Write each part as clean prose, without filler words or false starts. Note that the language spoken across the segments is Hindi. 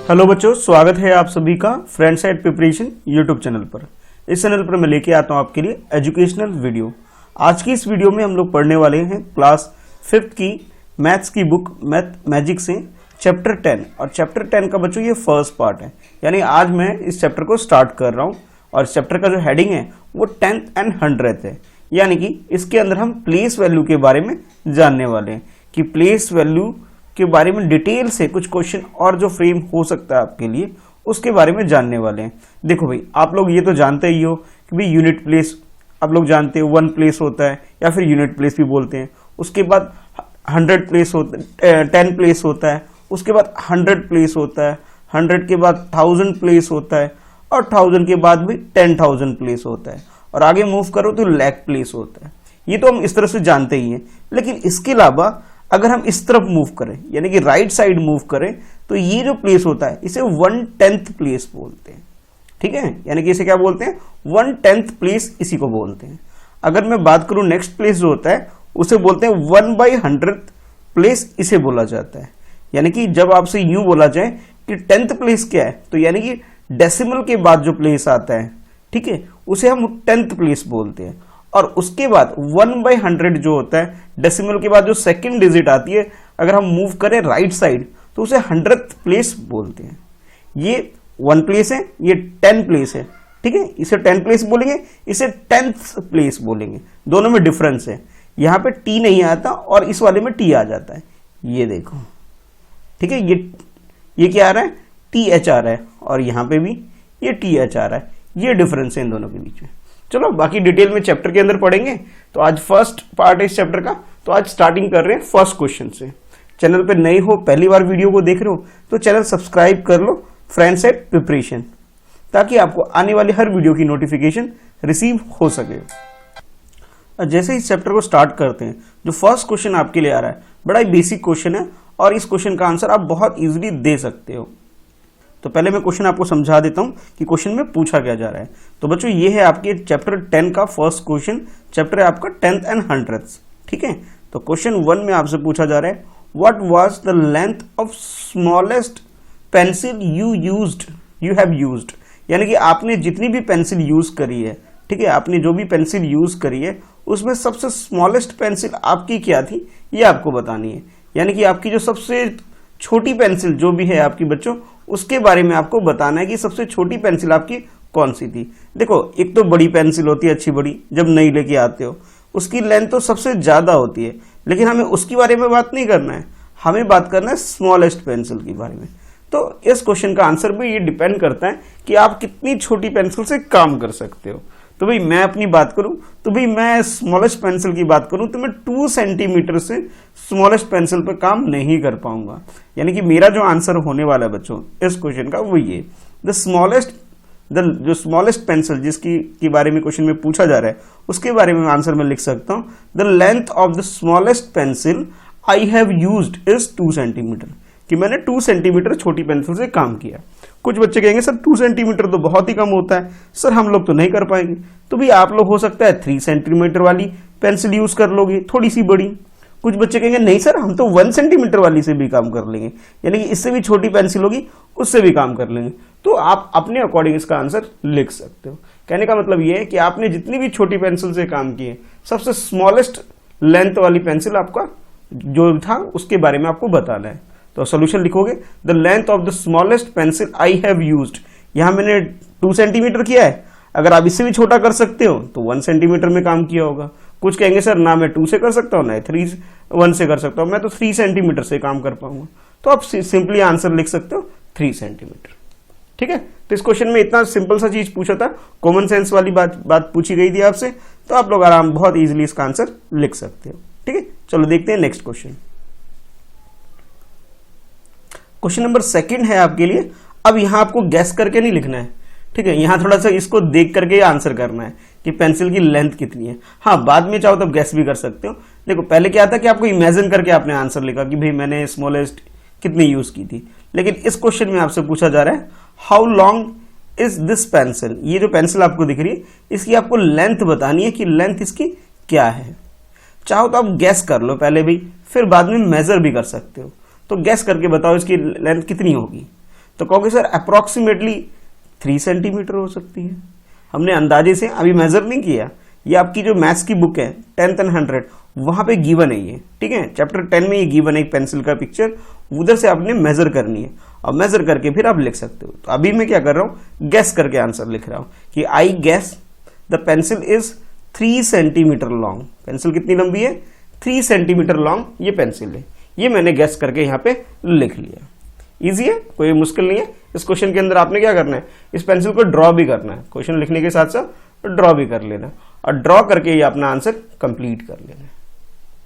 हेलो बच्चों, स्वागत है आप सभी का friend side preparation YouTube channel पर। इस चैनल पर मैं लेके आता हूं आपके लिए एजुकेशनल वीडियो। आज की इस वीडियो में हम लोग पढ़ने वाले हैं क्लास 5th की मैथ्स की बुक मैथ मैजिक से चैप्टर 10। और चैप्टर 10 का बच्चों ये फर्स्ट पार्ट है, यानी आज मैं इस चैप्टर को स्टार्ट कर रहा हूँ। और इस चैप्टर का जो हेडिंग है वो 10th एंड 100th है, यानी कि इसके अंदर हम प्लेस वैल्यू के बारे में जानने वाले हैं कि प्लेस वैल्यू के बारे में डिटेल से कुछ क्वेश्चन और जो फ्रेम हो सकता है आपके लिए उसके बारे में जानने वाले हैं। देखो भाई, आप लोग ये तो जानते ही हो कि भाई यूनिट प्लेस आप लोग जानते हो, 1 प्लेस होता है या फिर यूनिट प्लेस भी बोलते हैं। उसके बाद 100 प्लेस होता है, 10 प्लेस होता है, उसके बाद 100 प्लेस होता है, 100 के बाद 1000 प्लेस होता है और 1000 के बाद भी 10,000 प्लेस होता है, और आगे मूव करो तो लाख प्लेस होता है। ये तो हम इस तरह से जानते ही हैं, लेकिन इसके अलावा अगर हम इस तरफ मूव करें यानी कि राइट साइड मूव करें तो ये जो प्लेस होता है इसे 1/10 प्लेस बोलते हैं। ठीक है, यानी कि इसे क्या बोलते हैं, 1/10 प्लेस इसी को बोलते हैं। अगर मैं बात करूं नेक्स्ट प्लेस जो होता है उसे बोलते हैं 1/100 प्लेस, इसे बोला जाता है। यानी कि जब आपसे यूं बोला जाए कि 10th प्लेस क्या है, तो यानी कि डेसिमल के बाद जो प्लेस आता है, ठीक है, उसे हम 10th प्लेस बोलते हैं। और उसके बाद 1/100 जो होता है, डेसिमल के बाद जो सेकंड डिजिट आती है, अगर हम मूव करें राइट साइड तो उसे 100th प्लेस बोलते हैं। ये 1 प्लेस है, ये 10 प्लेस है। ठीक है, इसे 10 प्लेस बोलेंगे, इसे 10th प्लेस बोलेंगे। दोनों में डिफरेंस है, यहां पे टी नहीं आता और इस वाले में टी आ जाता है। ये देखो, ठीक है, ये क्या आ रहा है, TH आ रहा है, और यहां पे भी ये TH आ रहा है। ये डिफरेंस है इन दोनों के बीच में। चलो बाकी डिटेल में चैप्टर के अंदर पढ़ेंगे। तो आज फर्स्ट पार्ट है इस चैप्टर का, तो आज स्टार्टिंग कर रहे हैं फर्स्ट क्वेश्चन से। चैनल पे नए हो, पहली बार वीडियो को देख रहे हो, तो चैनल सब्सक्राइब कर लो फ्रेंड साइड प्रिपरेशन, ताकि आपको आने वाली हर वीडियो की नोटिफिकेशन रिसीव हो सके। जैसे इस चैप्टर को स्टार्ट करते हैं, जो फर्स्ट क्वेश्चन आपके लिए आ रहा है बड़ा ही बेसिक क्वेश्चन है, और इस क्वेश्चन का आंसर आप बहुत इजीली दे सकते हो। तो पहले मैं क्वेश्चन आपको समझा देता हूं कि क्वेश्चन में पूछा क्या जा रहा है। तो बच्चों ये है आपके चैप्टर 10 का फर्स्ट क्वेश्चन। चैप्टर है आपका 10th एंड 100th। ठीक है, तो क्वेश्चन 1 में आपसे पूछा जा रहा है, what was the length of smallest pencil you have used. यानी कि आपने जितनी भी पेंसिल यूज करी है, ठीक है, आपने जो भी पेंसिल यूज करी है उसमें सबसे स्मॉलेस्ट पेंसिल आपकी क्या थी, ये आपको बतानी है। यानी कि आपकी जो सबसे छोटी पेंसिल जो भी है आपकी बच्चों, उसके बारे में आपको बताना है कि सबसे छोटी पेंसिल आपकी कौन सी थी। देखो, एक तो बड़ी पेंसिल होती है अच्छी बड़ी, जब नई लेके आते हो उसकी लेंथ तो सबसे ज्यादा होती है, लेकिन हमें उसके बारे में बात नहीं करना है, हमें बात करना है स्मॉलेस्ट पेंसिल के बारे में। तो इस क्वेश्चन का आंसर भी ये डिपेंड करता है कि आप कितनी छोटी पेंसिल से काम कर सकते हो। तो भाई मैं अपनी बात करूं तो भाई मैं स्मॉलेस्ट पेंसिल की बात करूं तो मैं 2 सेंटीमीटर से स्मॉलेस्ट पेंसिल पर काम नहीं कर पाऊंगा। यानी कि मेरा जो आंसर होने वाला है बच्चों इस क्वेश्चन का वो ये, जो स्मॉलेस्ट पेंसिल जिसकी के बारे में क्वेश्चन में पूछा जा रहा है उसके बारे में आंसर में लिख सकता हूं, the length of the smallest pencil I have used is 2 centimetre, कि मैंने 2 सेंटीमीटर छोटी पेंसिल से काम किया। कुछ बच्चे कहेंगे सर 2 सेंटीमीटर तो बहुत ही कम होता है, सर हम लोग तो नहीं कर पाएंगे। तो भी आप लोग हो सकता है 3 सेंटीमीटर वाली पेंसिल यूज कर लोगे, थोड़ी सी बड़ी। कुछ बच्चे कहेंगे नहीं सर हम तो 1 सेंटीमीटर वाली से भी काम कर लेंगे, यानी कि इससे भी छोटी पेंसिल होगी उससे भी काम कर लेंगे। तो आप अपने अकॉर्डिंग इसका आंसर लिख सकते हो। कहने का मतलब यह है कि आपने जितनी भी छोटी पेंसिल से काम किए, सबसे स्मॉलेस्ट लेंथ वाली पेंसिल आपका जो था उसके बारे में आपको बताना है। तो सोल्यूशन लिखोगे, the length of the smallest pencil I have used, यहां मैंने 2 सेंटीमीटर किया है। अगर आप इससे भी छोटा कर सकते हो तो 1 सेंटीमीटर में काम किया होगा। कुछ कहेंगे सर ना मैं 2 से कर सकता हूं ना 1 से कर सकता हूं, मैं तो 3 सेंटीमीटर से काम कर पाऊंगा। तो आप सिंपली आंसर लिख सकते हो 3 सेंटीमीटर। ठीक है, तो इस क्वेश्चन में इतना सिंपल सा चीज पूछा था, कॉमन सेंस वाली बात पूछी गई थी आपसे, तो आप लोग आराम बहुत इजीली इसका आंसर लिख सकते हो। ठीक है, चलो देखते हैं नेक्स्ट क्वेश्चन। क्वेश्चन नंबर 2 है आपके लिए। अब यहां आपको गैस करके नहीं लिखना है, ठीक है, यहां थोड़ा सा इसको देख करके आंसर करना है कि पेंसिल की लेंथ कितनी है। हाँ, बाद में चाहो तब गैस भी कर सकते हो। देखो पहले क्या था कि आपको इमेजिन करके आपने आंसर लिखा कि भाई मैंने स्मॉलेस्ट कितनी यूज की थी, लेकिन इस क्वेश्चन में आपसे पूछा जा रहा है how long is this pencil. ये जो पेंसिल आपको दिख रही है इसकी आपको लेंथ बतानी है कि लेंथ इसकी क्या है। चाहो तो आप गैस कर लो पहले भी, फिर बाद में मेजर भी कर सकते हो। तो गैस करके बताओ इसकी लेंथ कितनी होगी। तो कहोगे सर अप्रोक्सीमेटली 3 सेंटीमीटर हो सकती है। हमने अंदाजे से अभी मेजर नहीं किया, ये आपकी जो मैथ्स की बुक है 10th and 100 वहां पे गिवन है ये, ठीक है। चैप्टर 10 में ये गिवन है एक पेंसिल का पिक्चर, उधर से आपने मेजर करनी है और मेजर करके फिर आप लिख सकते हो। तो अभी मैं क्या कर रहा हूँ, गेस करके आंसर लिख रहा हूँ कि I guess the pencil is 3 centimetre long. Pencil कितनी लंबी है, 3 सेंटीमीटर लॉन्ग ये पेंसिल है। ये मैंने गेस करके यहाँ पे लिख लिया। इजी है, कोई मुश्किल नहीं है। इस क्वेश्चन के अंदर आपने क्या करना है, इस पेंसिल को ड्रॉ भी करना है, क्वेश्चन लिखने के साथ साथ ड्रॉ भी कर लेना और ड्रॉ करके ये अपना आंसर कंप्लीट कर लेना।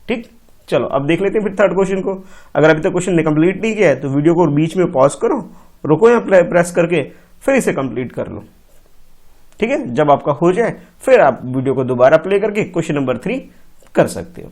ठीक, चलो अब देख लेते हैं फिर थर्ड क्वेश्चन को। अगर अभी तक क्वेश्चन ने कंप्लीट नहीं किया है तो वीडियो को बीच में पॉज करो, रुको यहाँ प्रेस करके फिर इसे कंप्लीट कर लो। ठीक है, जब आपका हो जाए फिर आप वीडियो को दोबारा प्ले करके क्वेश्चन नंबर 3 कर सकते हो।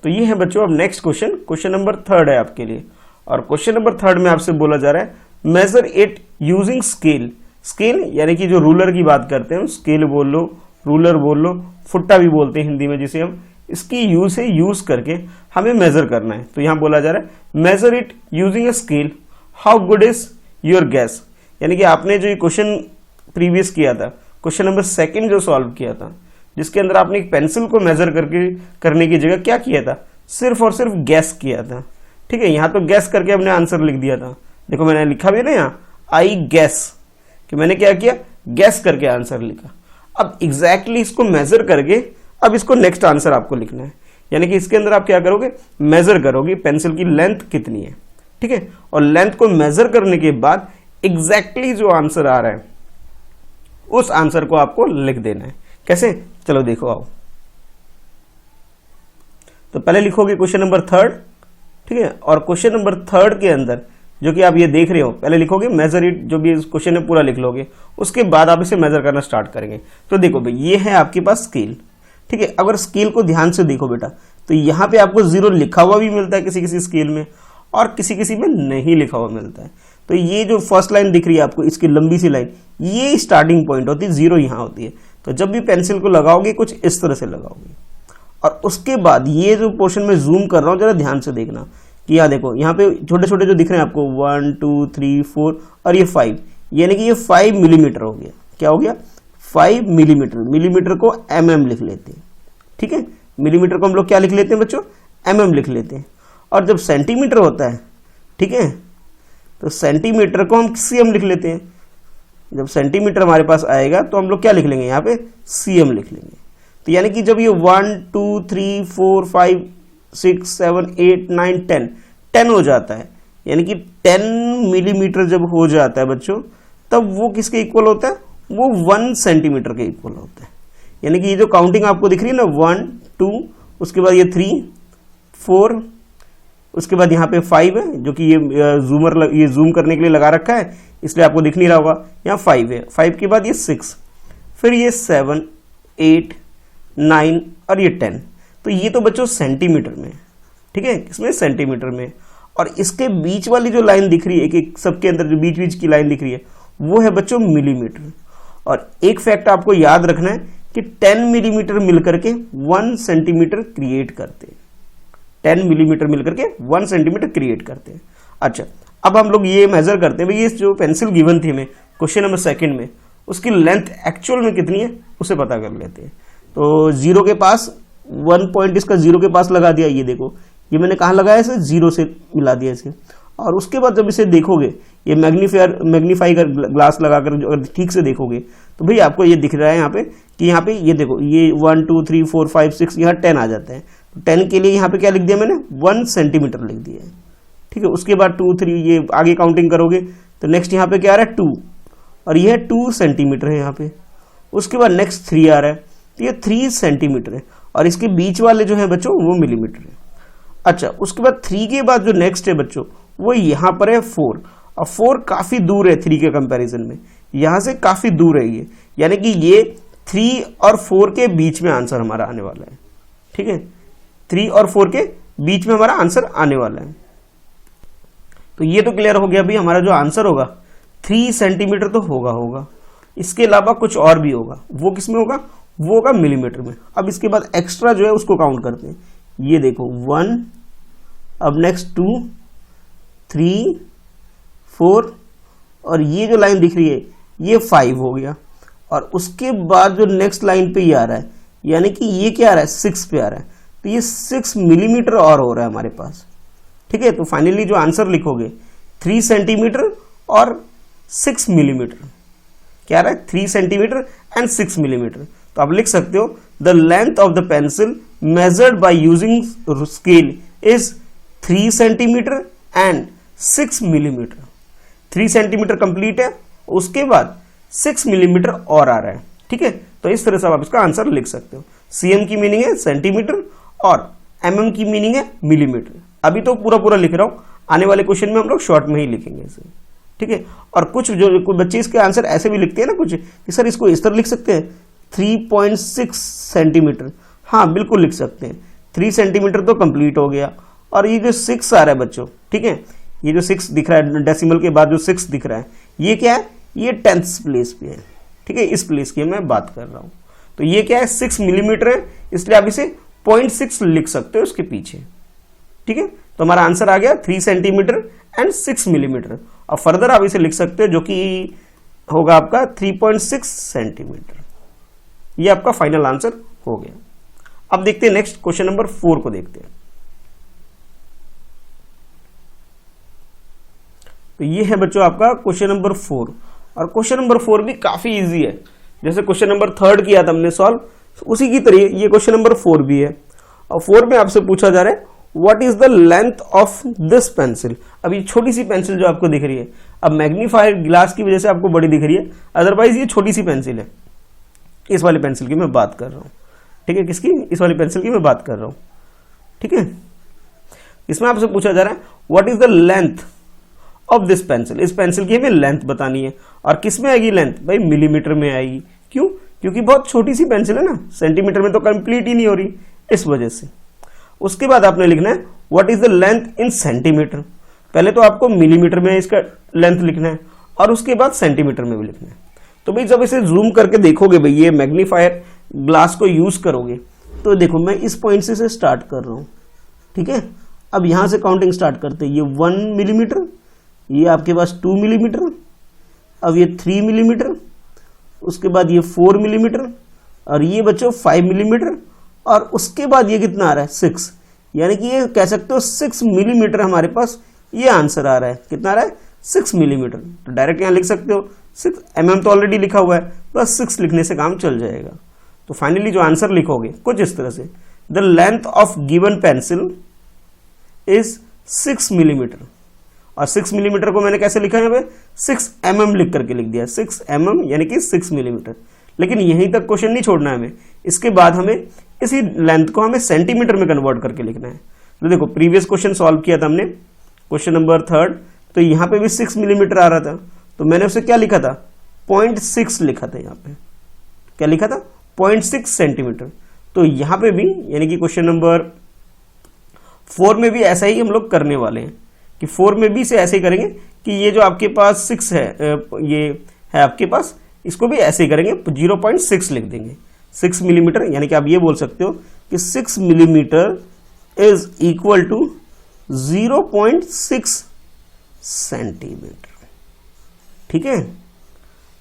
तो ये है बच्चों अब नेक्स्ट क्वेश्चन, क्वेश्चन नंबर 3 है आपके लिए। और क्वेश्चन नंबर 3 में आपसे बोला जा रहा है measure it using scale. Scale यानी कि जो रूलर की बात करते हैं, स्केल बोल लो, रूलर बोल लो, फुट्टा भी बोलते हैं हिंदी में, जिसे हम इसकी यूज करके हमें मेजर करना है। तो यहां बोला जा रहा है measure it using a scale, how good is your gas. यानी कि आपने जो ये क्वेश्चन प्रीवियस किया था, क्वेश्चन नंबर 2 जो सॉल्व किया था, जिसके अंदर आपने एक पेंसिल को मेजर करने की जगह क्या किया था, सिर्फ और सिर्फ गैस किया था। ठीक है, यहां तो गैस करके हमने आंसर लिख दिया था। देखो मैंने लिखा भी ना यहाँ आई गैस, कि मैंने क्या किया, गैस करके आंसर लिखा। अब एग्जैक्टली इसको मेजर करके अब इसको नेक्स्ट आंसर आपको लिखना है। यानी कि इसके अंदर आप क्या करोगे, मेजर करोगे पेंसिल की लेंथ कितनी है। ठीक है, और लेंथ को मेजर करने के बाद एग्जैक्टली जो आंसर आ रहा है उस आंसर को आपको लिख देना है। कैसे, चलो देखो आओ। तो पहले लिखोगे क्वेश्चन नंबर 3, ठीक है, और क्वेश्चन नंबर 3 के अंदर जो कि आप ये देख रहे हो, पहले लिखोगे मेजर इट, जो भी क्वेश्चन है पूरा लिख लोगे, उसके बाद आप इसे मेजर करना स्टार्ट करेंगे। तो देखो भाई ये है आपके पास स्केल। ठीक है, अगर स्केल को ध्यान से देखो बेटा तो यहाँ पे आपको 0 लिखा हुआ भी मिलता है किसी किसी स्केल में, और किसी किसी में नहीं लिखा हुआ मिलता है। तो ये जो फर्स्ट लाइन दिख रही है आपको, इसकी लंबी सी लाइन, ये स्टार्टिंग पॉइंट होती है, 0 यहाँ होती है। तो जब भी पेंसिल को लगाओगे कुछ इस तरह से लगाओगे, और उसके बाद ये जो पोर्शन में जूम कर रहा हूँ जरा ध्यान से देखना कि यहाँ देखो, यहाँ पे छोटे छोटे जो दिख रहे हैं आपको 1 2 3 4 और ये 5, यानी कि ये 5 मिलीमीटर हो गया। क्या हो गया, 5 मिलीमीटर। मिलीमीटर को mm लिख लेते हैं। ठीक है, मिलीमीटर को हम लोग क्या लिख लेते हैं बच्चों, mm लिख लेते हैं। और जब सेंटीमीटर होता है, ठीक है, तो सेंटीमीटर को हम cm लिख लेते हैं। जब सेंटीमीटर हमारे पास आएगा तो हम लोग क्या लिख लेंगे, यहाँ पे cm लिख लेंगे। तो यानी कि जब ये 1 2 3 4 5 6 7 8 9 10 हो जाता है, यानी कि 10 मिलीमीटर जब हो जाता है बच्चों, तब वो किसके इक्वल होता है, वो 1 सेंटीमीटर के इक्वल होता है। यानी कि ये जो काउंटिंग आपको दिख रही है ना, 1 2, उसके बाद ये 3 4, उसके बाद यहाँ पे 5 है, जो कि ये जूम करने के लिए लगा रखा है, इसलिए आपको दिख नहीं रहा होगा। यहाँ 5 है, 5 के बाद ये 6, फिर ये 7 8 9 और ये 10। तो ये तो बच्चों सेंटीमीटर में, ठीक है, इसमें सेंटीमीटर में। और इसके बीच वाली जो लाइन दिख रही है, एक सबके अंदर जो बीच बीच की लाइन दिख रही है, वो है बच्चों मिलीमीटर। और एक फैक्ट आपको याद रखना है कि 10 मिलीमीटर मिलकर के 1 सेंटीमीटर क्रिएट करते हैं। 10 मिलीमीटर मिलकर के 1 सेंटीमीटर क्रिएट करते हैं। अच्छा, अब हम लोग ये मेजर करते हैं, भाई ये जो पेंसिल गिवन थी हमें क्वेश्चन नंबर 2 में, उसकी लेंथ एक्चुअल में कितनी है उसे पता कर लेते हैं। तो 0 के पास 1 पॉइंट इसका 0 के पास लगा दिया। ये देखो, ये मैंने कहाँ लगाया, इसे 0 से मिला दिया इसे। और उसके बाद जब इसे देखोगे, ये मैग्नीफाई का ग्लास लगाकर अगर ठीक से देखोगे तो भाई आपको ये दिख रहा है यहाँ पे कि यहाँ पे ये देखो, ये 1 2 3 4 5 6 यहाँ 10 आ जाता है। तो 10 के लिए यहाँ पे क्या लिख दिया मैंने, 1 सेंटीमीटर लिख दिया है। ठीक है, उसके बाद 2 3, ये आगे काउंटिंग करोगे तो नेक्स्ट यहाँ पे क्या आ रहा है 2, और यह 2 सेंटीमीटर है यहाँ पे। उसके बाद नेक्स्ट 3 आ रहा है, तो ये 3 सेंटीमीटर है, और इसके बीच वाले जो है बच्चों वो मिलीमीटर है। अच्छा, उसके बाद 3 के बाद जो नेक्स्ट है बच्चों वो यहाँ पर है 4, और 4 काफी दूर है 3 के कंपैरिजन में, यहाँ से काफी दूर है ये, यानी कि ये 3 और 4 के बीच में आंसर हमारा आने वाला है। ठीक है, 3 और 4 के बीच में हमारा आंसर आने वाला है। तो ये तो क्लियर हो गया भाई, हमारा जो आंसर होगा 3 सेंटीमीटर तो होगा। इसके अलावा कुछ और भी होगा, वो किस में होगा, वो होगा मिलीमीटर में। अब इसके बाद एक्स्ट्रा जो है उसको काउंट करते हैं। ये देखो 1, अब नेक्स्ट 2 3 4 और ये जो लाइन दिख रही है ये 5 हो गया, और उसके बाद जो नेक्स्ट लाइन पे ये आ रहा है, यानी कि ये क्या आ रहा है 6 पे आ रहा है, तो ये 6 मिलीमीटर और हो रहा है हमारे पास। ठीक है, तो फाइनली जो आंसर लिखोगे 3 सेंटीमीटर और 6 मिलीमीटर, क्या आ रहा है 3 सेंटीमीटर एंड 6 मिलीमीटर। तो आप लिख सकते हो the length of the pencil measured by using scale is 3 centimetre and 6 millimetre. 3 centimetre complete है, उसके बाद 6 मिलीमीटर और आ रहा है। ठीक है, तो इस तरह से आप इसका आंसर लिख सकते हो। सीएम की मीनिंग है सेंटीमीटर और एमएम की मीनिंग है मिलीमीटर। अभी तो पूरा पूरा लिख रहा हूं, आने वाले क्वेश्चन में हम लोग शॉर्ट में ही लिखेंगे इसे। ठीक है, और कुछ जो बच्चे इसके आंसर ऐसे भी लिखते हैं ना कुछ कि सर इसको इस तरह लिख सकते हैं 3.6 सेंटीमीटर। हाँ बिल्कुल लिख सकते हैं, 3 सेंटीमीटर तो कंप्लीट हो गया, और ये जो 6 आ रहा है बच्चों, ठीक है, ये जो 6 दिख रहा है डेसिमल के बाद जो 6 दिख रहा है, ये क्या है, ये 10th प्लेस पे है। ठीक है, इस प्लेस की मैं बात कर रहा हूं। तो ये क्या है 6 मिलीमीटर है, इसलिए आप इसे 0.6 लिख सकते हो इसके पीछे। ठीक है, तो हमारा आंसर आ गया 3 सेंटीमीटर एंड 6 मिलीमीटर, और फर्दर आप इसे लिख सकते हो जो कि होगा आपका 3.6 सेंटीमीटर। ये आपका फाइनल आंसर हो गया। अब देखते हैं नेक्स्ट क्वेश्चन नंबर 4 को देखते हैं। तो ये है बच्चों आपका क्वेश्चन नंबर 4, और क्वेश्चन नंबर 4 भी काफी इजी है। जैसे क्वेश्चन नंबर 3 किया था हमने सॉल्व, उसी की तरह ये क्वेश्चन नंबर 4 भी है। और 4 में आपसे पूछा जा रहा है what is the length of this pencil. अब ये छोटी सी पेंसिल जो आपको दिख रही है, अब मैग्नीफायर ग्लास की वजह से आपको बड़ी दिख रही है, अदरवाइज ये छोटी सी पेंसिल है। इस वाली पेंसिल की मैं बात कर रहा हूँ। ठीक है, किसकी, इस वाली पेंसिल की मैं बात कर रहा हूँ। ठीक है, इसमें आपसे पूछा जा रहा है what is the length of this pencil. इस पेंसिल की हमें लेंथ बतानी है, और किस में आएगी लेंथ, भाई मिलीमीटर में आएगी। क्यों, क्योंकि बहुत छोटी सी पेंसिल है ना, सेंटीमीटर में तो कंप्लीट ही नहीं हो रही, इस वजह से। उसके बाद आपने लिखना है what is the length in centimetre. पहले तो आपको मिलीमीटर में इसका लेंथ लिखना है, और उसके बाद सेंटीमीटर में भी लिखना है। तो भाई जब इसे जूम करके देखोगे, भाई ये मैग्नीफायर ग्लास को यूज करोगे, तो देखो मैं इस पॉइंट से स्टार्ट कर रहा हूं। ठीक है, अब यहां से काउंटिंग स्टार्ट करते हैं। ये 1 मिलीमीटर, ये आपके पास 2 मिलीमीटर, अब ये 3 मिलीमीटर, उसके बाद ये 4 मिलीमीटर, और ये बच्चों 5 मिलीमीटर, और उसके बाद ये कितना आ रहा है 6। यानी कि ये कह सकते हो 6 मिलीमीटर हमारे पास ये आंसर आ रहा है। कितना आ रहा है 6 मिलीमीटर। तो डायरेक्ट यहाँ लिख सकते हो 6 mm तो ऑलरेडी लिखा हुआ है, बस 6 लिखने से काम चल जाएगा। तो फाइनली जो आंसर लिखोगे कुछ इस तरह से, the length of given pencil is 6 millimetre. और 6 मिलीमीटर को मैंने कैसे लिखा है, 6 mm लिख करके लिख दिया, 6 mm यानी कि 6 मिलीमीटर। लेकिन यहीं तक क्वेश्चन नहीं छोड़ना है हमें, इसके बाद हमें इसी लेंथ को हमें सेंटीमीटर में कन्वर्ट करके लिखना है। तो देखो प्रीवियस क्वेश्चन सॉल्व किया था हमने, क्वेश्चन नंबर 3, तो यहाँ पे भी 6 मिलीमीटर आ रहा था, तो मैंने उसे क्या लिखा था 0.6 लिखा था। यहाँ पे क्या लिखा था 0.6 सेंटीमीटर। तो यहाँ पे भी यानी कि क्वेश्चन नंबर 4 में भी ऐसा ही हम लोग करने वाले हैं, कि 4 में भी इसे ऐसे ही करेंगे कि ये जो आपके पास 6 है, ये है आपके पास, इसको भी ऐसे ही करेंगे, 0.6 लिख देंगे। 6 मिलीमीटर यानी कि आप ये बोल सकते हो कि 6 millimetre is equal to 0.6 centimetre. ठीक है,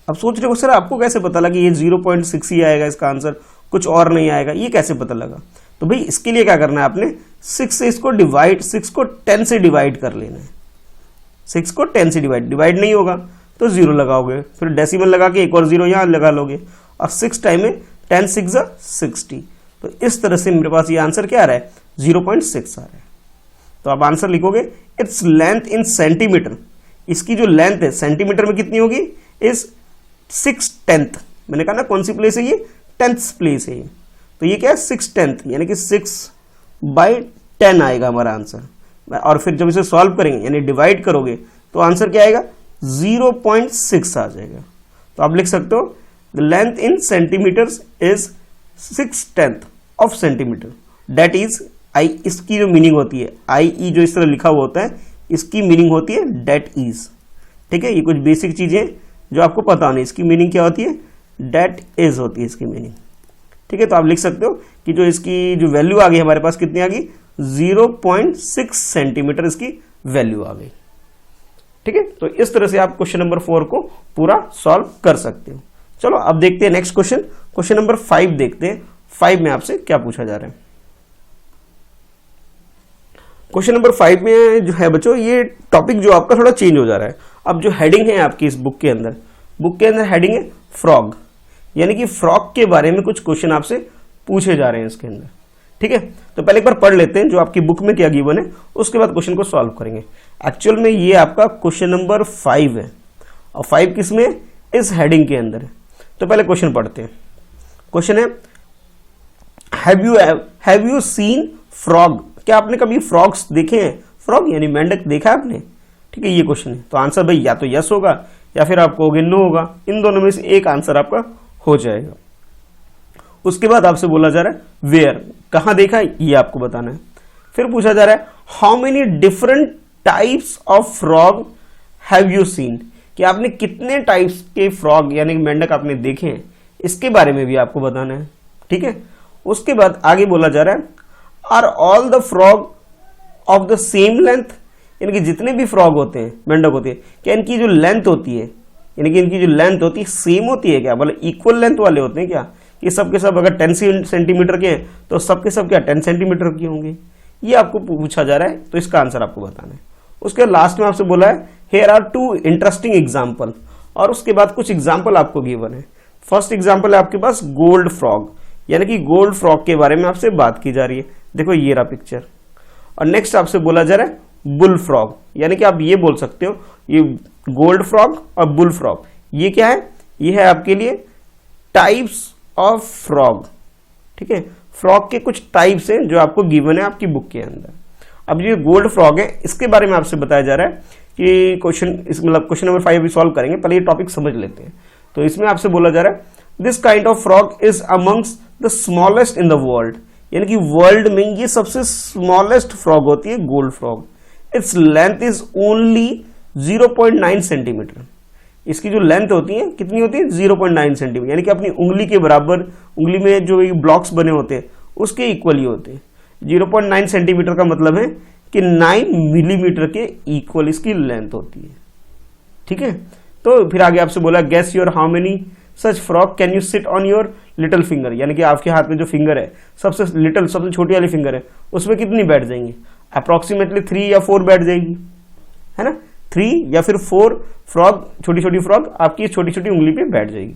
अब सोच रहे हो सर आपको कैसे पता लगा कि ये 0.6 ही आएगा इसका आंसर, कुछ और नहीं आएगा, ये कैसे पता लगा। तो भाई इसके लिए क्या करना है आपने, 6 से इसको डिवाइड, 6 को 10 से डिवाइड कर लेना है। 6 को 10 से डिवाइड नहीं होगा तो 0 लगाओगे, फिर डेसिमल लगा के एक और 0 यहाँ लगा लोगे, और 6 टाइम में 10 6 60। तो इस तरह से मेरे पास ये आंसर क्या आ रहा है 0.6 आ रहा है। तो आप आंसर लिखोगे इट्स लेंथ इन सेंटीमीटर, इसकी जो लेंथ है सेंटीमीटर में कितनी होगी, इज 6/10। मैंने कहा ना कौन सी प्लेस है ये, 10th प्लेस है ये। तो ये क्या है 6/10 यानी कि 6/10 आएगा हमारा आंसर। और फिर जब इसे सॉल्व करेंगे यानी डिवाइड करोगे तो आंसर क्या आएगा 0.6 आ जाएगा। तो आप लिख सकते हो the length in centimetres is 6/10 of centimetre, that is I. इसकी जो मीनिंग होती है आई जो इस तरह लिखा हुआ होता है, इसकी मीनिंग होती है डेट इज। ठीक है, ये कुछ बेसिक चीजें जो आपको पता होनी, इसकी मीनिंग क्या होती है, डेट इज होती है इसकी मीनिंग। ठीक है, तो आप लिख सकते हो कि जो इसकी जो वैल्यू आ गई हमारे पास कितनी आ गई 0.6 सेंटीमीटर इसकी वैल्यू आ गई। ठीक है, तो इस तरह से आप क्वेश्चन नंबर 4 को पूरा सॉल्व कर सकते हो। चलो अब देखते हैं नेक्स्ट क्वेश्चन, क्वेश्चन नंबर 5 देखते हैं। 5 में आपसे क्या पूछा जा रहा है। क्वेश्चन नंबर 5 में जो है बच्चों, ये टॉपिक जो आपका थोड़ा चेंज हो जा रहा है। अब जो हेडिंग है आपकी इस बुक के अंदर हेडिंग है फ्रॉग, यानी कि फ्रॉग के बारे में कुछ क्वेश्चन आपसे पूछे जा रहे हैं इसके अंदर। ठीक है, तो पहले एक बार पढ़ लेते हैं जो आपकी बुक में क्या गिवन है, उसके बाद क्वेश्चन को सॉल्व करेंगे। एक्चुअल में ये आपका क्वेश्चन नंबर 5 है, और 5 किसमें, इस हेडिंग के अंदर है। तो पहले क्वेश्चन पढ़ते हैं। क्वेश्चन है, हैव यू सीन फ्रॉग, क्या आपने कभी फ्रॉग्स देखे हैं? फ्रॉग यानी मेंढक देखा है आपने? ठीक है, ये क्वेश्चन है। तो आंसर भाई या तो यस होगा या फिर आप कहोगे नो होगा, इन दोनों में से एक आंसर आपका हो जाएगा। उसके बाद आपसे बोला जा रहा है वेयर, कहां देखा है ये आपको बताना है। फिर पूछा जा रहा है how many different types of frog have you seen, कि आपने कितने टाइप्स के फ्रॉग यानी मेंढक आपने देखे हैं, इसके बारे में भी आपको बताना है। ठीक है, उसके बाद आगे बोला जा रहा है are all the frog of the same length, यानी कि जितने भी फ्रॉग होते हैं, मेंढक होती है, क्या इनकी जो लेंथ होती है, यानी कि इनकी जो लेंथ होती है सेम होती है क्या, बोले इक्वल लेंथ वाले होते हैं क्या, कि सब के सब अगर 10 सेंटीमीटर के हैं तो सब के सब क्या 10 सेंटीमीटर के होंगे, ये आपको पूछा जा रहा है। तो इसका आंसर आपको बताना है। उसके लास्ट में आपसे बोला है हेयर आर 2 इंटरेस्टिंग एग्जाम्पल, और उसके बाद कुछ एग्जाम्पल आपको गिवन है। फर्स्ट एग्जाम्पल है आपके पास गोल्ड फ्रॉग, यानी कि गोल्ड फ्रॉग के बारे में आपसे बात की जा रही है। देखो ये रहा पिक्चर। और नेक्स्ट आपसे बोला जा रहा है बुल फ्रॉग, यानी कि आप ये बोल सकते हो ये गोल्ड फ्रॉग और बुल फ्रॉग ये क्या है, ये है आपके लिए टाइप्स ऑफ फ्रॉग। ठीक है, फ्रॉग के कुछ टाइप्स हैं जो आपको गिवन है आपकी बुक के अंदर। अब ये गोल्ड फ्रॉग है, इसके बारे में आपसे बताया जा रहा है कि क्वेश्चन नंबर 5 भी सॉल्व करेंगे, पहले ये टॉपिक समझ लेते हैं। तो इसमें आपसे बोला जा रहा है this kind of frog is amongst the smallest in the world, यानी कि वर्ल्ड में ये सबसे स्मॉलेस्ट फ्रॉग होती है gold frog. Its length is only 0.9 centimetre, इसकी जो लेंथ होती है कितनी होती है 0.9 सेंटीमीटर, यानी कि अपनी उंगली के बराबर, उंगली में जो ब्लॉक्स बने होते हैं उसके इक्वल ही होते हैं। 0.9 सेंटीमीटर का मतलब है कि 9 मिलीमीटर के इक्वल इसकी लेंथ होती है। ठीक है, तो फिर आगे आपसे बोला guess your how many such frog can you sit on your little finger, यानी कि आपके हाथ में जो फिंगर है सबसे लिटिल, सबसे छोटी वाली फिंगर है, उसमें कितनी बैठ जाएंगी, अप्रोक्सीमेटली 3 या 4 बैठ जाएगी, है ना, 3 या फिर 4 फ्रॉग, छोटी छोटी फ्रॉग आपकी छोटी छोटी उंगली पे बैठ जाएगी।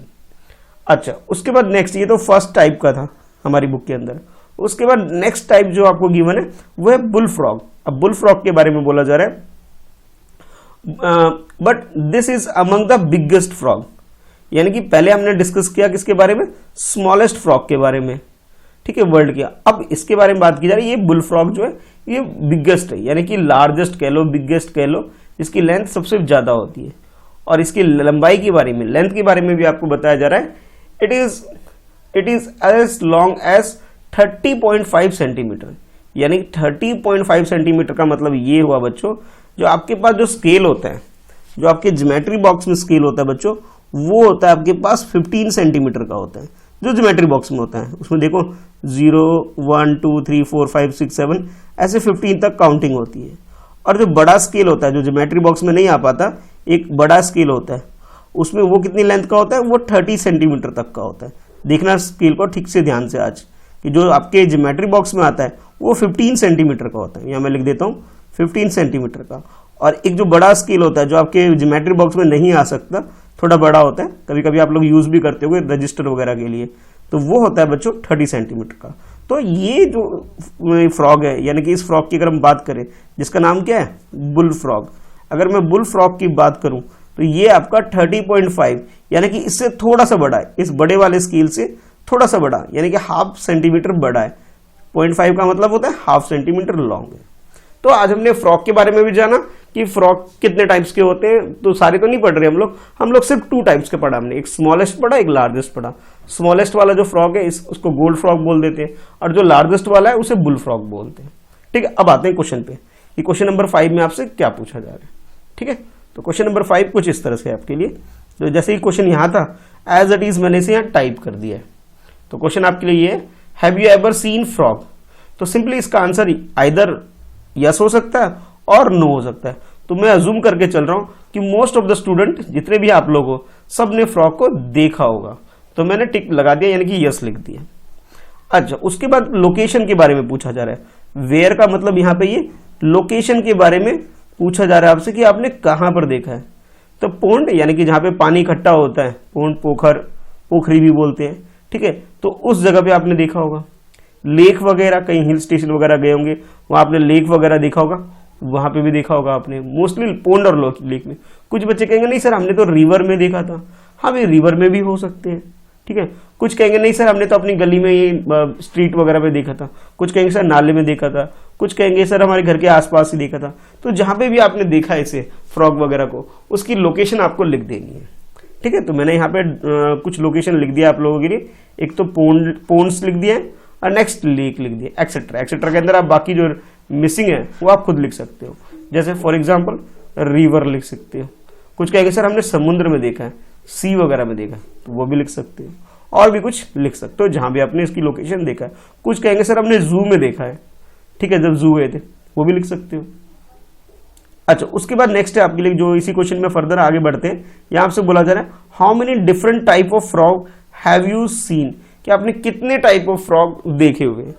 अच्छा, उसके बाद नेक्स्ट, ये तो फर्स्ट टाइप का था हमारी बुक के अंदर। उसके बाद नेक्स्ट टाइप जो आपको गिवन है वो है बुल फ्रॉग। अब बुल फ्रॉग के बारे में बोला जा रहा है but this is among the biggest frog, यानी कि पहले हमने डिस्कस किया किसके बारे में, स्मॉलेस्ट फ्रॉग के बारे में। ठीक है, वर्ल्ड किया, अब इसके बारे में बात की जा रही है। ये बुल फ्रॉग जो है ये बिगेस्ट है, यानी कि लार्जेस्ट कह लो, बिगेस्ट कह लो, इसकी लेंथ सबसे ज्यादा होती है। और इसकी लंबाई के बारे में, लेंथ के बारे में भी आपको बताया जा रहा है it is as long as 30.5 centimetre, यानी 30.5 सेंटीमीटर का मतलब ये हुआ बच्चों, जो आपके पास जो स्केल होता है, जो आपके ज्योमेट्री बॉक्स में स्केल होता है बच्चों, वो होता है आपके पास 15 सेंटीमीटर का होता है, जो ज्योमेट्री बॉक्स में होता है। उसमें देखो 0 1 2 3 4 5 6 7 ऐसे 15 तक काउंटिंग होती है। और जो बड़ा स्केल होता है, जो ज्योमेट्री बॉक्स में नहीं आ पाता, एक बड़ा स्केल होता है, उसमें वो कितनी लेंथ का होता है, वो 30 सेंटीमीटर तक का होता है। देखना स्केल को ठीक से ध्यान से आज, कि जो आपके ज्योमेट्री बॉक्स में आता है वो 15 सेंटीमीटर का होता है, यहाँ मैं लिख देता हूँ 15 सेंटीमीटर का। और एक जो बड़ा स्केल होता है जो आपके ज्योमेट्री बॉक्स में नहीं आ सकता, थोड़ा बड़ा होता है, कभी कभी आप लोग यूज भी करते होंगे रजिस्टर वगैरह के लिए, तो वो होता है बच्चों 30 सेंटीमीटर का। तो ये जो फ्रॉग है, यानी कि इस फ्रॉग की अगर हम बात करें, जिसका नाम क्या है, बुल फ्रॉग, अगर मैं बुल फ्रॉग की बात करूं तो ये आपका 30.5, यानी कि इससे थोड़ा सा बड़ा है, इस बड़े वाले स्केल से थोड़ा सा बड़ा, यानी कि हाफ सेंटीमीटर बड़ा है। 0.5 का मतलब होता है हाफ सेंटीमीटर लॉन्ग है। तो आज हमने फ्रॉग के बारे में भी जाना कि फ्रॉग कितने टाइप्स के होते हैं, तो सारे तो नहीं पढ़ रहे हम लोग सिर्फ 2 टाइप्स के पढ़ा हमने, एक स्मॉलेस्ट पढ़ा, एक लार्जेस्ट पढ़ा। स्मॉलेस्ट वाला जो फ्रॉग है उसको गोल्ड फ्रॉग बोल देते हैं, और जो लार्जेस्ट वाला है उसे बुल फ्रॉग बोलते हैं। ठीक है, अब आते हैं क्वेश्चन पे, कि क्वेश्चन नंबर 5 में आपसे क्या पूछा जा रहा है। ठीक है, तो क्वेश्चन नंबर 5 कुछ इस तरह से है आपके लिए। तो जैसे ही क्वेश्चन यहाँ था एज इट इज मैंने इसे यहाँ टाइप कर दिया है। तो क्वेश्चन आपके लिए ये है, have you ever seen frog, तो सिंपली इसका आंसर आइदर यस हो सकता है और नो हो सकता है। तो मैं अज्यूम करके चल रहा हूं कि मोस्ट ऑफ द स्टूडेंट, जितने भी आप लोग हो, सब ने फ्रॉक को देखा होगा, तो मैंने टिक लगा दिया, यानी कि यस लिख दिया। अच्छा, उसके बाद लोकेशन के बारे में पूछा जा रहा है। वेयर का मतलब यहाँ पे ये लोकेशन के बारे में पूछा जा रहा है आपसे कि आपने कहाँ पर देखा है। तो पोंड यानी कि जहाँ पे पानी इकट्ठा होता है, पोंड, पोखर, पोखरी भी बोलते हैं, ठीक है, तो उस जगह पे आपने देखा होगा। लेक वगैरह, कहीं हिल स्टेशन वगैरह गए होंगे, वहाँ आपने लेक वगैरह देखा होगा, वहाँ पे भी देखा होगा आपने। मोस्टली पोंड और लेक में। कुछ बच्चे कहेंगे नहीं सर हमने तो रिवर में देखा था। हाँ भाई, रिवर में भी हो सकते हैं, ठीक है। कुछ कहेंगे नहीं सर हमने तो अपनी गली में ये स्ट्रीट वगैरह पे देखा था। कुछ कहेंगे सर नाले में देखा था। कुछ कहेंगे सर हमारे घर के आसपास ही देखा था। तो जहाँ पे भी आपने देखा इसे फ्रॉग वगैरह को, उसकी लोकेशन आपको लिख देनी है, ठीक है। तो मैंने यहाँ पे कुछ लोकेशन लिख दिया आप लोगों के लिए। एक तो पोन्ड्स लिख दिया है और नेक्स्ट लेक लिख दिया, एक्सेट्रा। एक्सेट्रा के अंदर आप बाकी जो मिसिंग है वो आप खुद लिख सकते हो। जैसे फॉर एग्जाम्पल रिवर लिख सकते हो। कुछ कहेंगे सर हमने समुद्र में देखा है, सी वगैरह में देखा है, तो वो भी लिख सकते हो। और भी कुछ लिख सकते हो जहां भी आपने इसकी लोकेशन देखा है। कुछ कहेंगे सर हमने जू में देखा है, ठीक है, जब जू गए थे, वो भी लिख सकते हो। अच्छा, उसके बाद नेक्स्ट है आपके लिए जो इसी क्वेश्चन में फर्दर आगे बढ़ते हैं। यहां आपसे बोला जा रहा है how many different type of frog have you seen, कि आपने कितने टाइप ऑफ फ्रॉग देखे हुए हैं।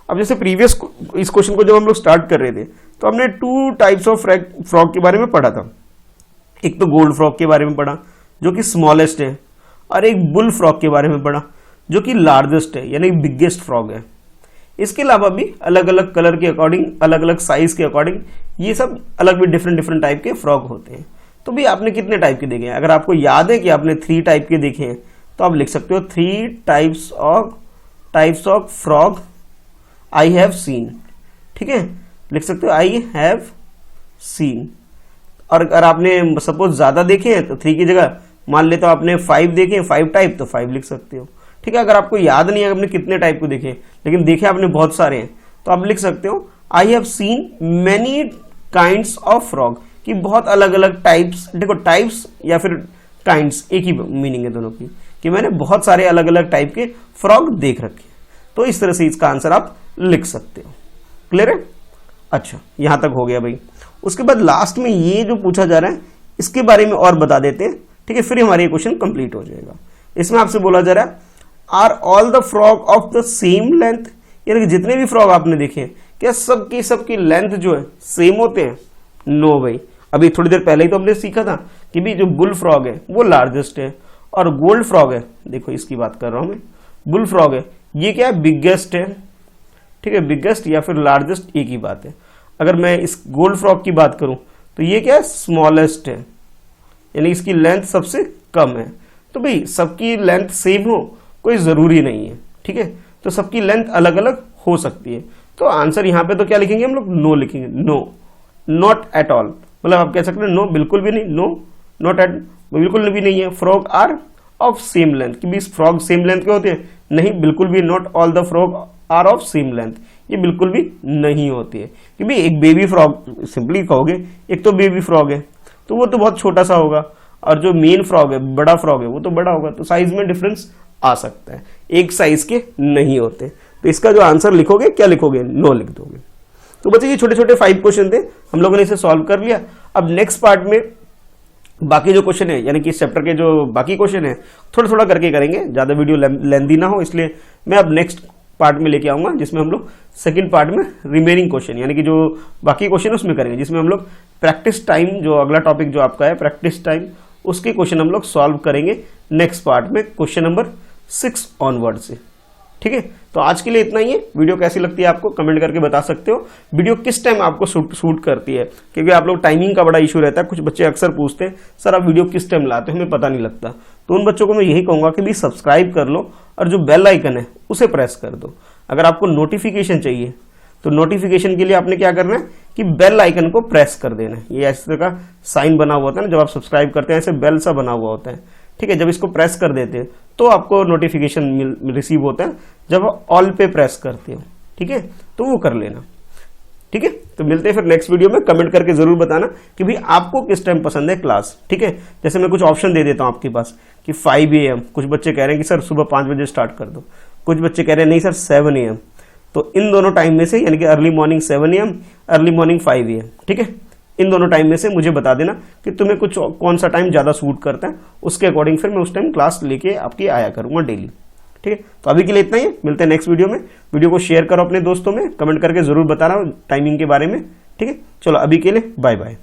अब जैसे प्रीवियस इस क्वेश्चन को जब हम लोग स्टार्ट कर रहे थे तो हमने 2 टाइप्स ऑफ फ्रॉग के बारे में पढ़ा था। एक तो गोल्ड फ्रॉग के बारे में पढ़ा जो कि स्मॉलेस्ट है, और एक बुल फ्रॉग के बारे में पढ़ा जो कि लार्जेस्ट है, यानी बिगेस्ट फ्रॉग है। इसके अलावा भी अलग अलग कलर के अकॉर्डिंग, अलग अलग साइज के अकॉर्डिंग, ये सब अलग भी डिफरेंट टाइप के फ्रॉग होते हैं। तो भी आपने कितने टाइप के देखे हैं? अगर आपको याद है कि आपने 3 टाइप के देखे हैं तो आप लिख सकते हो 3 types of frog I have seen, ठीक है, लिख सकते हो आई हैव सीन। और अगर आपने सपोज ज्यादा देखे हैं तो 3 की जगह मान लेते हो आपने 5 देखे, 5 टाइप, तो 5 लिख सकते हो, ठीक है। अगर आपको याद नहीं है आपने कितने टाइप को देखे, लेकिन देखे आपने बहुत सारे हैं, तो आप लिख सकते हो I have seen many kinds of frog, कि बहुत अलग अलग टाइप्स। देखो टाइप्स या फिर काइंड्स एक ही मीनिंग है दोनों की, कि मैंने बहुत सारे अलग अलग टाइप के फ्रॉग देख रखे। तो इस तरह से इसका आंसर आप लिख सकते हो। क्लियर है? अच्छा, यहां तक हो गया भाई। उसके बाद लास्ट में ये जो पूछा जा रहा है इसके बारे में और बता देते हैं, ठीक है, फिर हमारा ये क्वेश्चन कंप्लीट हो जाएगा। इसमें आपसे बोला जा रहा है are all the frog of the same length, यानी कि जितने भी फ्रॉग आपने देखे क्या सबकी लेंथ जो है सेम होते हैं? नो भाई, अभी थोड़ी देर पहले ही तो हमने सीखा था कि भी जो बुल फ्रॉग है वो लार्जेस्ट है, और गोल्ड फ्रॉग है, देखो इसकी बात कर रहा हूं मैं, बुल फ्रॉग है, ये क्या है? बिगेस्ट है, ठीक है, बिगेस्ट या फिर लार्जेस्ट एक ही बात है। अगर मैं इस गोल्ड फ्रॉग की बात करूं तो ये क्या है? स्मॉलेस्ट है, यानी इसकी लेंथ सबसे कम है। तो भाई सबकी लेंथ सेम हो कोई जरूरी नहीं है, ठीक है, तो सबकी लेंथ अलग अलग हो सकती है। तो आंसर यहां पे तो क्या लिखेंगे हम लोग? नो लिखेंगे, नो, नॉट एट ऑल। मतलब आप कह सकते हैं नो बिल्कुल भी नहीं, नो नॉट एट बिल्कुल भी नहीं है। Frog are of same length, कि भी फ्रॉग सेम लेंथ के होते हैं? नहीं, बिल्कुल भी not all the frog are of same length, ये बिल्कुल भी नहीं होती है। कि भाई एक बेबी फ्रॉग सिंपली कहोगे, एक तो बेबी फ्रॉग है तो वो तो बहुत छोटा सा होगा, और जो मेन फ्रॉग है, बड़ा फ्रॉग है, वो तो बड़ा होगा। तो साइज में डिफरेंस आ सकता है, एक साइज के नहीं होते। तो इसका जो आंसर लिखोगे क्या लिखोगे? नो लिख दोगे। तो बच्चे ये छोटे छोटे 5 क्वेश्चन थे, हम लोगों ने इसे सॉल्व कर लिया। अब नेक्स्ट पार्ट में बाकी जो क्वेश्चन है, यानी कि इस चैप्टर के जो बाकी क्वेश्चन है थोड़ा थोड़ा करके करेंगे, ज्यादा वीडियो लेंदी ना हो, इसलिए मैं अब नेक्स्ट पार्ट में लेके आऊंगा, जिसमें हम लोग सेकंड पार्ट में रिमेनिंग क्वेश्चन, यानी कि जो बाकी क्वेश्चन है उसमें करेंगे, जिसमें हम लोग प्रैक्टिस टाइम, जो अगला टॉपिक जो आपका है प्रैक्टिस टाइम, उसके क्वेश्चन हम लोग सॉल्व करेंगे नेक्स्ट पार्ट में, क्वेश्चन नंबर 6 ऑनवर्ड से। ठीक है, तो आज के लिए इतना ही है। वीडियो कैसी लगती है आपको कमेंट करके बता सकते हो। वीडियो किस टाइम आपको सूट करती है, क्योंकि आप लोग टाइमिंग का बड़ा इशू रहता है। कुछ बच्चे अक्सर पूछते हैं सर आप वीडियो किस टाइम लाते हो, हमें पता नहीं लगता। तो उन बच्चों को मैं यही कहूंगा कि भी सब्सक्राइब कर लो और जो बेल आइकन है उसे प्रेस कर दो। अगर आपको नोटिफिकेशन चाहिए तो नोटिफिकेशन के लिए आपने क्या करना है कि बेल आइकन को प्रेस कर देना है। ये इस तरह का साइन बना हुआ होता है ना, जब आप सब्सक्राइब करते हैं ऐसे बेल सा बना हुआ होता है। ठीक है, जब इसको प्रेस कर देते हैं तो आपको नोटिफिकेशन रिसीव होता है, जब ऑल पे प्रेस करते हो। ठीक है, तो वो कर लेना। ठीक है, तो मिलते हैं फिर नेक्स्ट वीडियो में। कमेंट करके जरूर बताना कि भाई आपको किस टाइम पसंद है क्लास। ठीक है, जैसे मैं कुछ ऑप्शन दे देता हूं आपके पास कि 5 AM, कुछ बच्चे कह रहे हैं कि सर सुबह 5 बजे स्टार्ट कर दो, कुछ बच्चे कह रहे हैं नहीं सर 7 AM। तो इन दोनों टाइम में से, यानी कि early morning 7 AM, early morning 5 AM। ठीक है, इन दोनों टाइम में से मुझे बता देना कि तुम्हें कुछ कौन सा टाइम ज़्यादा सूट करता है, उसके अकॉर्डिंग फिर मैं उस टाइम क्लास लेके आपकी आया करूँगा डेली। ठीक है, तो अभी के लिए इतना ही, मिलते हैं नेक्स्ट वीडियो में। वीडियो को शेयर करो अपने दोस्तों में, कमेंट करके जरूर बताना टाइमिंग के बारे में। ठीक है, चलो अभी के लिए बाय बाय।